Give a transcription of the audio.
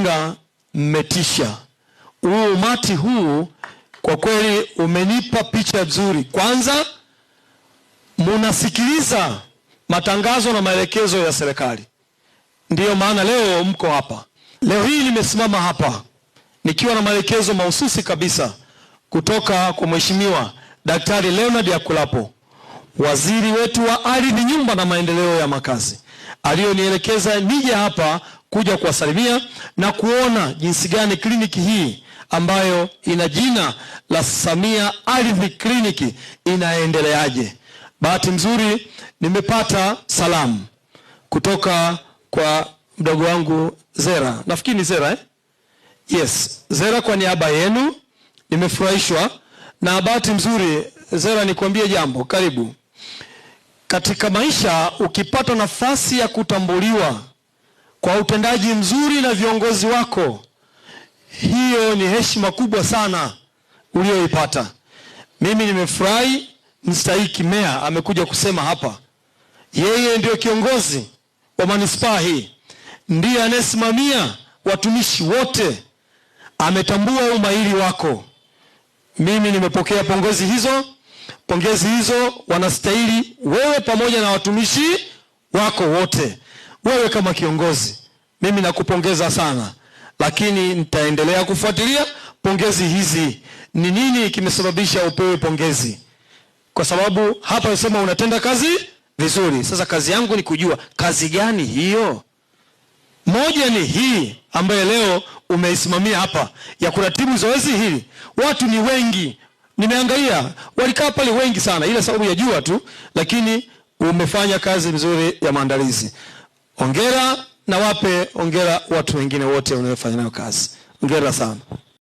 Iringa mmetisha. Huu umati huu kwa kweli umenipa picha nzuri. Kwanza munasikiliza matangazo na maelekezo ya serikali. Ndiyo maana leo mko hapa. Leo hii nimesimama hapa nikiwa na maelekezo mahususi kabisa kutoka kwa Mheshimiwa Daktari Leonard Akwilapo, waziri wetu wa ardhi, nyumba na maendeleo ya makazi, aliyonielekeza nije hapa kuja kuwasalimia na kuona jinsi gani kliniki hii ambayo ina jina la Samia Ardhi Kliniki inaendeleaje. Bahati nzuri nimepata salamu kutoka kwa mdogo wangu Zera. Nafikiri ni Zera Yes, Zera, kwa niaba yenu nimefurahishwa. Na bahati nzuri Zera, nikwambie jambo, karibu. Katika maisha ukipata nafasi ya kutambuliwa kwa utendaji mzuri na viongozi wako, hiyo ni heshima kubwa sana ulioipata. Mimi nimefurahi. Mstahiki meya amekuja kusema hapa, yeye ndio kiongozi wa manispaa hii, ndiye anayesimamia watumishi wote, ametambua umahiri wako. Mimi nimepokea pongezi hizo. Pongezi hizo wanastahili wewe pamoja na watumishi wako wote. Wewe kama kiongozi, mimi nakupongeza sana, lakini nitaendelea kufuatilia pongezi hizi. Ni nini kimesababisha upewe pongezi? Kwa sababu hapa unasema unatenda kazi vizuri. Sasa kazi yangu ni kujua kazi gani hiyo. Moja ni hii ambayo leo umeisimamia hapa ya kuratibu zoezi hili. Watu ni wengi, nimeangalia walikaa pale wengi sana, ila sababu ya jua tu, lakini umefanya kazi nzuri ya maandalizi. Hongera, na wape hongera watu wengine wote wanaofanya nayo kazi. Hongera sana.